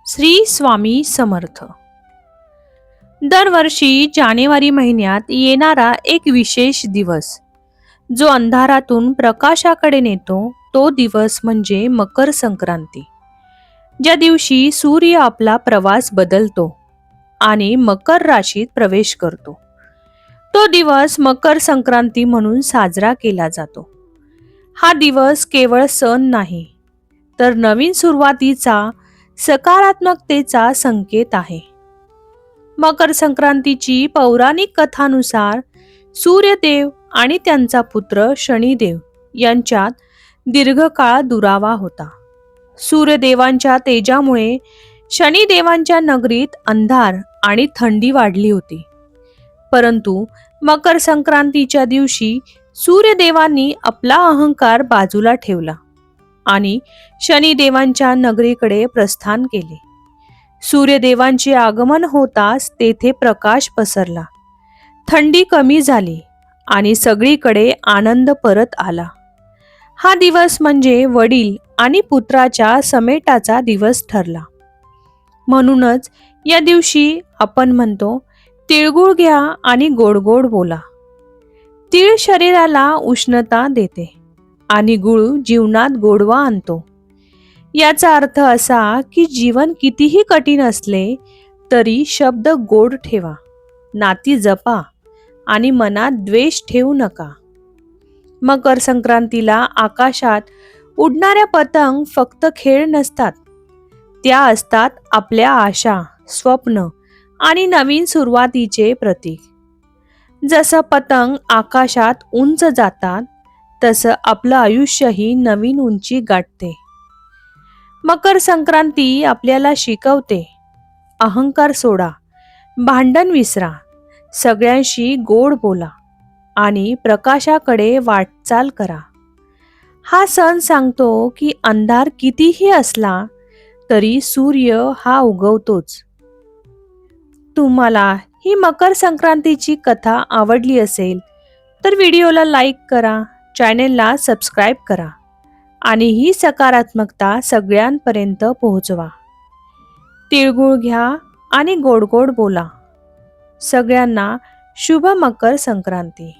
श्री स्वामी समर्थ. दरवर्षी जानेवारी महिन्यात येणारा एक विशेष दिवस जो अंधारातून प्रकाशाकडे नेतो तो दिवस म्हणजे मकर संक्रांती. ज्या दिवशी सूर्य आपला प्रवास बदलतो आणि मकर राशीत प्रवेश करतो, तो दिवस मकर संक्रांती म्हणून साजरा केला जातो. हा दिवस केवळ सण नाही, तर नवीन सुरुवातीचा, सकारात्मकतेचा संकेत आहे. मकर संक्रांतीची पौराणिक कथानुसार सूर्यदेव आणि त्यांचा पुत्र शनिदेव यांच्यात दीर्घकाळ दुरावा होता. सूर्यदेवांच्या तेजामुळे शनिदेवांच्या नगरीत अंधार आणि थंडी वाढली होती. परंतु मकर संक्रांतीच्या दिवशी सूर्यदेवांनी आपला अहंकार बाजूला ठेवला आणि शनिदेवांच्या नगरीकडे प्रस्थान केले. सूर्यदेवांचे आगमन होताच तेथे प्रकाश पसरला, थंडी कमी झाली आणि सगळीकडे आनंद परत आला. हा दिवस म्हणजे वडील आणि पुत्राच्या समेटाचा दिवस ठरला. म्हणूनच या दिवशी आपण म्हणतो, तिळगुळ घ्या आणि गोड गोड बोला. तीळ शरीराला उष्णता देते आणि गुळ जीवनात गोडवा आणतो. याचा अर्थ असा की जीवन कितीही कठीण असले तरी शब्द गोड ठेवा, नाती जपा आणि मनात द्वेष ठेवू नका. मकर संक्रांतीला आकाशात उडणाऱ्या पतंग फक्त खेळ नसतात, त्या असतात आपल्या आशा, स्वप्न आणि नवीन सुरुवातीचे प्रतीक. जसं पतंग आकाशात उंच जातात, तसं आपलं आयुष्यही नवीन उंची गाठते. मकर संक्रांती आपल्याला शिकवते, अहंकार सोडा, भांडण विसरा, सगळ्यांशी गोड बोला आणि प्रकाशाकडे वाटचाल करा. हा सण सांगतो की अंधार कितीही असला तरी सूर्य हा उगवतोच. तुम्हाला ही मकर संक्रांतीची कथा आवडली असेल तर व्हिडिओला लाईक करा, चॅनेलला सबस्क्राईब करा आणि ही सकारात्मकता सगळ्यांपर्यंत पोहोचवा. तिळगुळ घ्या आणि गोड गोड बोला. सगळ्यांना शुभ मकर संक्रांती.